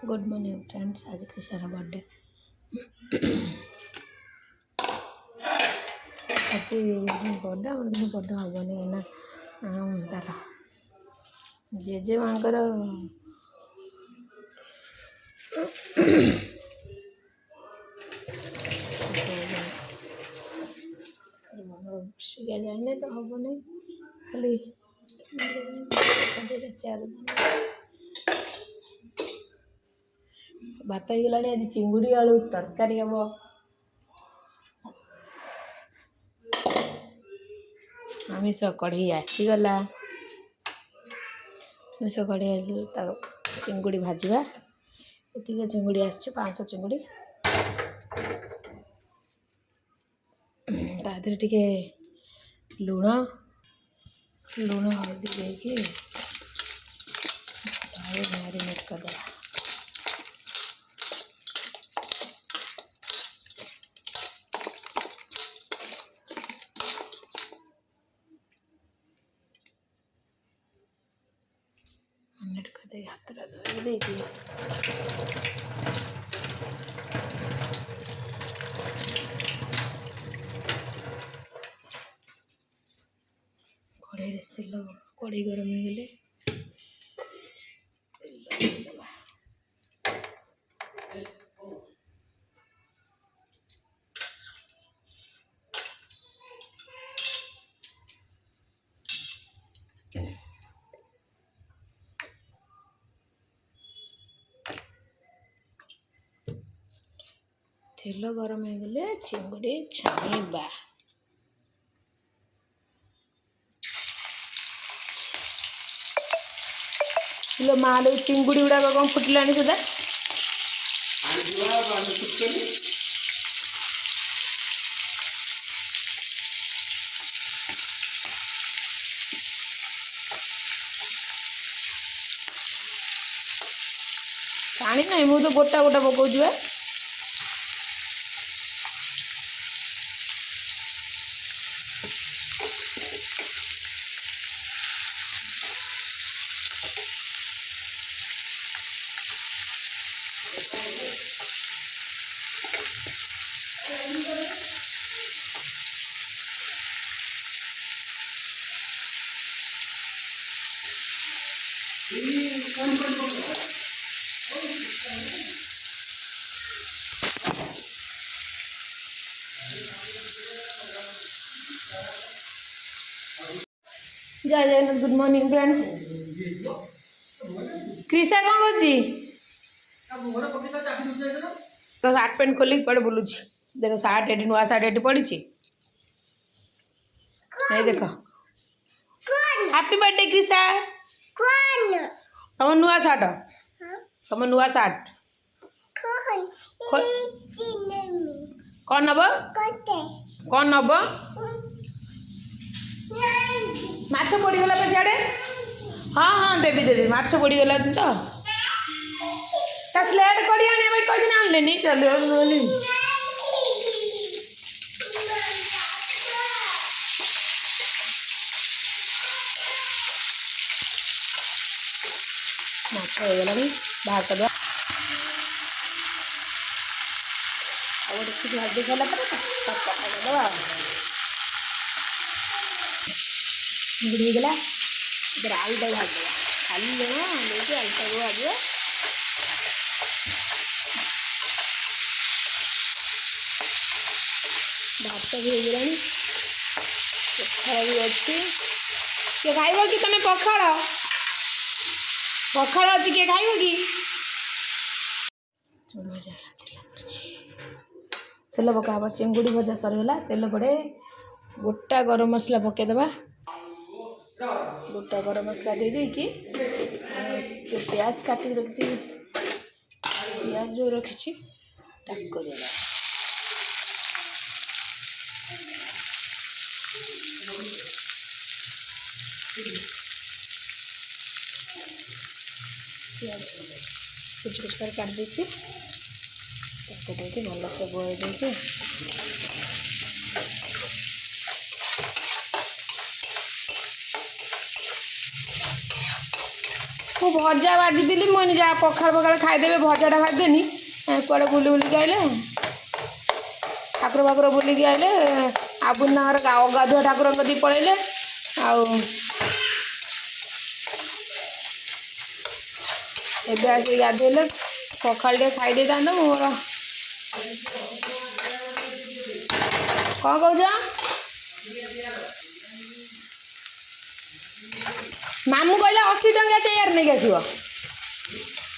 Good morning friends. आज Krishna birthday आज बड़ा बड़ा हेनी ना तार जेजे माँकर शिखा जाए तो हम नहीं खाली भात हो गला। आज चिंगुड़ी आलू तरकारी हम आमिष कढ़ई आसीगला। आमिष कढ़ई चिंगुड़ी भाजवा ये चिंगुड़ी आस 500 चिंगुड़ी तादे टिके लुण लुण हल्दी देके मैरिनेट करदे। मैरिनेट करदे हाथ धोई देती कढ़ई तेल कढ़ई गरम हो गले तेल गरम हो गले चिंगुड़ी छाणीबा। लो माँ चिंगुड़ी गुड़ाक कौन फुटला सुधा पानी ना मुझे तो गोटा गोटा पकाऊँ जय Jagannath. Good morning friends. Krisha कौन कर सार्ट पैंट खोल कड़े बुलूँ देख सार्ट एटी नुआ सार्ट एटी पड़ी नहीं देख। Happy birthday Krisha. तुम नुआ सार्ट तुम नुआ सार्ट कौन नब कौन नब माछ पड़गला पे सियाड़े। हाँ हाँ देवी देवी माछ पड़गला तो स्लेट कड़ी आने भाई कहीं आनले नहीं चल माछ हो गला बाहर कर भाजी खाला दवा चिंगुड़ी गला इधर आलू भाज देगा खाली लेके आलू भाज भात भी हो गला पखाड़ भी अच्छी किए खाइब कि तुम पखाड़ पखाड़ अच्छी किए खाइब कि तेल पका चिंगुड़ी भजा सरगला तेल पड़े गोटा गरम मसला पकईदबा गोटा गरम मसला दे देकी प्याज काटी रखी प्याज जो रखी प्याज कुछ कुछ कर काट देती भल से बोल देती ମୁଁ ଭଜା ଭାଜିଥିଲି ମୁଁ କହିଲି ଯାହା ପଖାଳ ଖାଇଦେବେ ଭଜାଟା ଖାଇଦେନି କୁଆଡ଼େ ବୁଲି ବୁଲିକି ଆଇଲେ ଠାକୁର ଫାକୁର ବୁଲିକି ଆଇଲେ ଆବୁନି ତାଙ୍କର ଅଗାଧୁଆ ଠାକୁରଙ୍କ କତିକି ପଳେଇଲେ ଆଉ ଏବେ ଆସିକି ଗାଧୋଇଲେ ପଖାଳ ଟିକେ ଖାଇ ଦେଇଥାନ୍ତେ ମୋର କ'ଣ କହୁଛ ମାମୁଁ କହିଲେ 80 ଟଙ୍କିଆ ଚେୟାର ନେଇକି ଆସିବ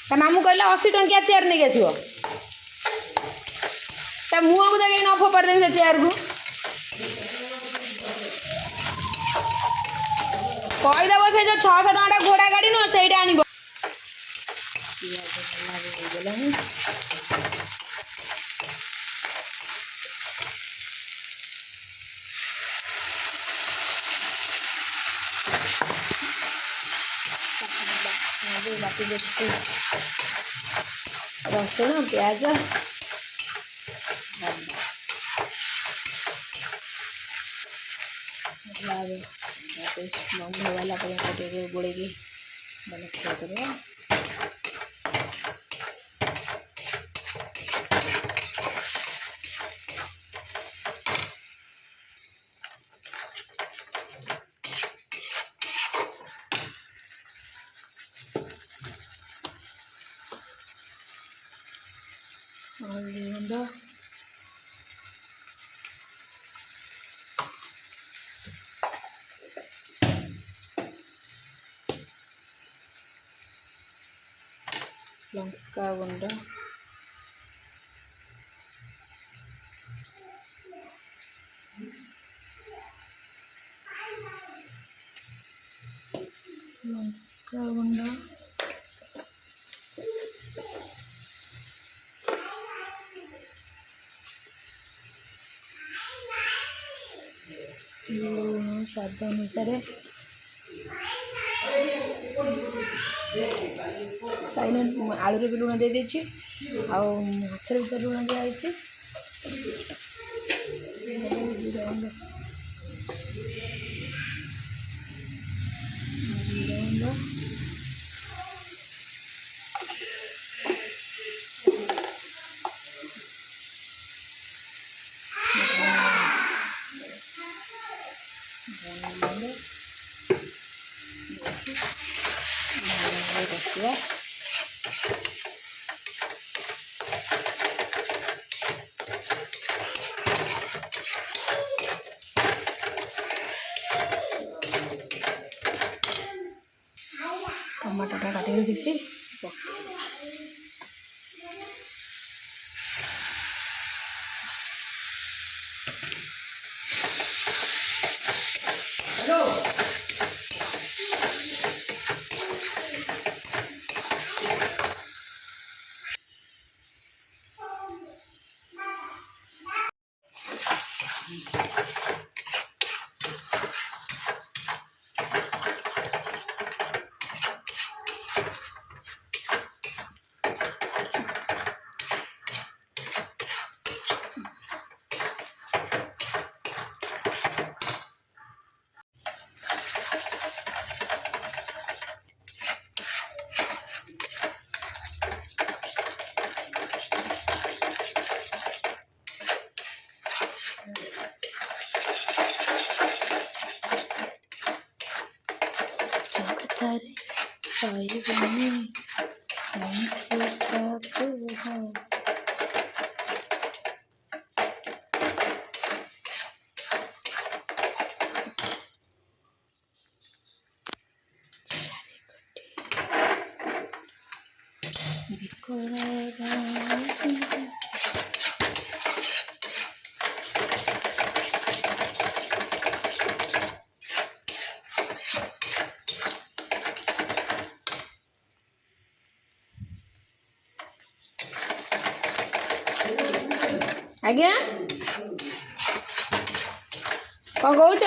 ତା ମାମୁଁ କହିଲେ 80 ଟଙ୍କିଆ ଚେୟାର ନେଇକି ଆସିବ ତା ମୁହଁକୁ ଦେଖି ନ ଫୋପାଡ଼ି ଦେବି ସେ ଚେୟାରକୁ କହିଦେବ ସେ ଯେଉଁ 600 ଟଙ୍କାଟା ଘୋଡ଼ା ଗାଡ଼ି ନୁହଁ ସେଇଟା ଆଣିବ ହେଇଗଲାଣି ବାଟି ଦେଉଛି ରସୁଣ ପିଆଜ ବନ୍ଧ ଗଲା ପରେ ଟିକେ ଗୋଳେଇକି ଭଲ କରିବା ଗୁଣ୍ଡ ଲଙ୍କା ଗୁଣ୍ଡ ଲୁଣ ସ୍ୱାଦ ଅନୁସାରେ ଆଳୁରେ ବି ଲୁଣ ଦେଇଦେଇଛି ଆଉ ମାଛରେ ବି ଲୁଣ ଦିଆହେଇଛି ଟମାଟୋଟା କାଟିକି ଦେଇଛି ଆଜ୍ଞା କ'ଣ କହୁଛ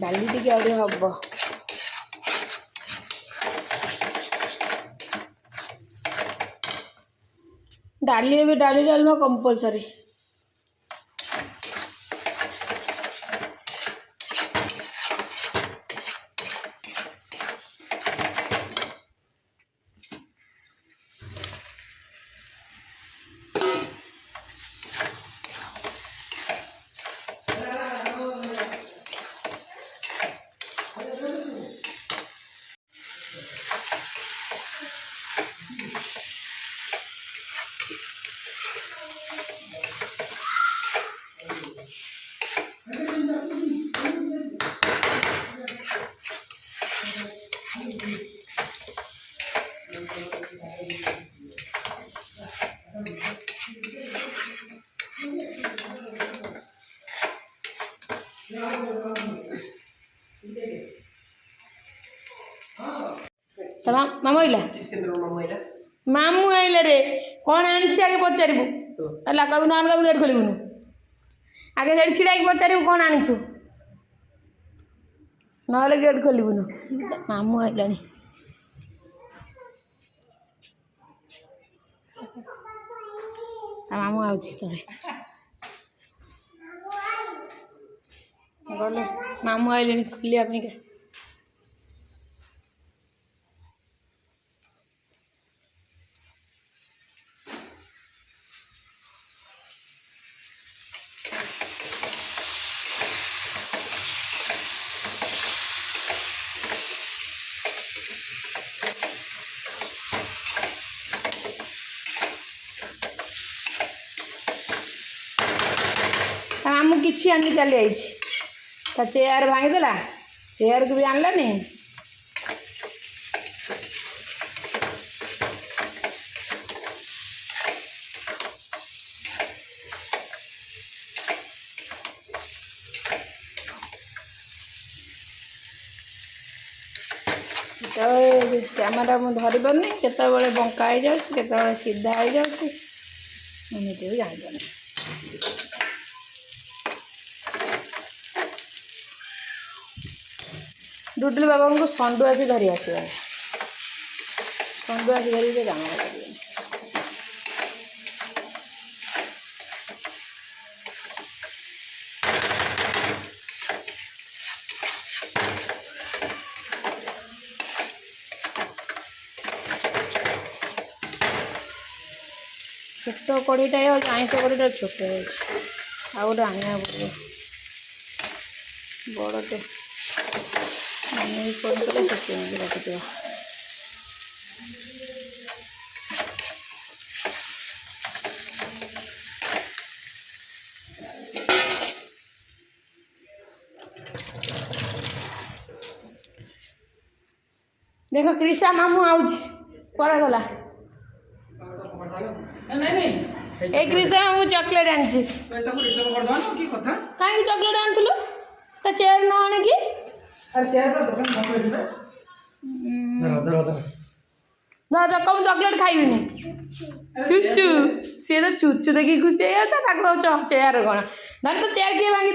ଡାଲି ଟିକେ ଆହୁରି ହବ डाली भी डाली डालमा कंपलसरी। मामू आइला मामू आइला रे कौन आनी आगे पचारू कभी नन कभी गेट खोलबुन आगे से छिड़ा पचारू कौन आनीचु ना गेट खोलबुन मामू आइला मामू आउची गले मामू आइले खोलिया मामू किसी आनी चली आई चेयर भांगीदेला चेयर को भी आनलानी कैमेरा मुझे धरी पारनी केतबले बंका हो जाए सीधा हो जाए मुझे भी जान डुडुल बाबा को संडू आसी धरी आस संडू आसी धरी से काम कर छोट कड़ीटा आईस कड़ीटा छोट हो गोटे आना पड़े बड़टे फोन कले से रखिद देख कृषा मामू आउच कड़ा गला ए कृषा मामू चॉकलेट आनी कहीं चॉकलेट आनलु तो चेयर न आने की ना चक्का मुझे चॉकलेट खाइबिनी चुचु सी तो चुचु देखिए खुशी होता चेयर कौन धर तो चेयर किए भांगी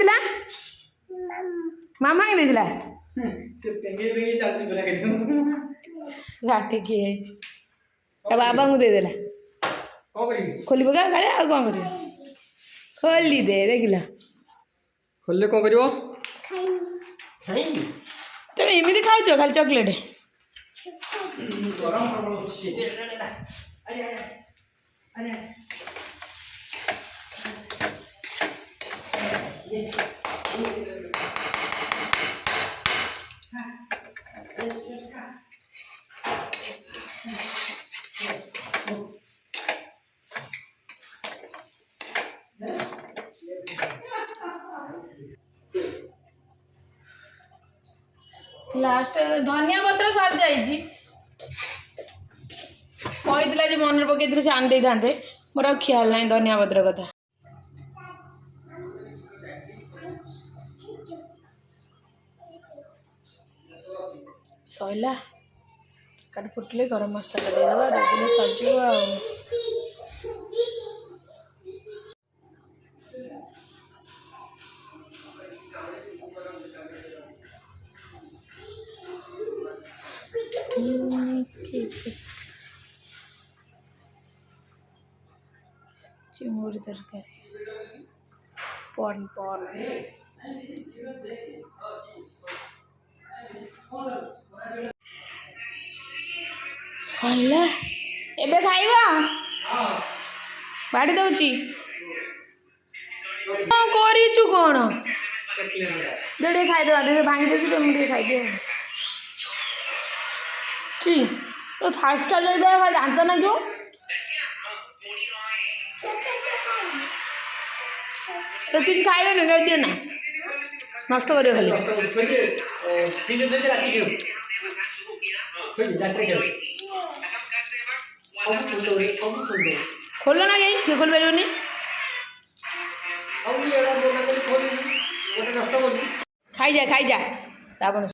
मामा भांगी देला किए बाबा को देदेला खोल पका करे आ कौन कर खोली दे देखला खोलले कौन करिवो तुम एमती खाऊ खाली चॉकलेट लास्ट धनिया पत्र सर जाइए कही मन पकई से आनी था मोर ख्याल ना धनिया पत्र कथा सैला काट फुटले गरम मसला देदेबा देदेले सजिव ଚିଙ୍ଗୁଡ଼ି ତରକାରୀ ପନ୍ ସଇଲା ଏବେ ଖାଇବ ବାଡ଼ି ଦଉଛି କ'ଣ କରିଛୁ କ'ଣ ଟିକେ ଖାଇଦେବା ଟିକେ ଭାଙ୍ଗି ଦେଉଛି ତ ମୁଁ ଟିକେ ଖାଇଦିଏ କି ତ ଫାଷ୍ଟଟା ଯଦି ଦାନ୍ତ ନାଗିବ ତ କିଛି ଖାଇବେନି ଦିଅ ନା ନଷ୍ଟ କରିବ ଖାଲି ଖୋଲ ନା କାହିଁ ସିଏ ଖୋଲି ପାରିବନି ଖାଇଯା ରାବଣ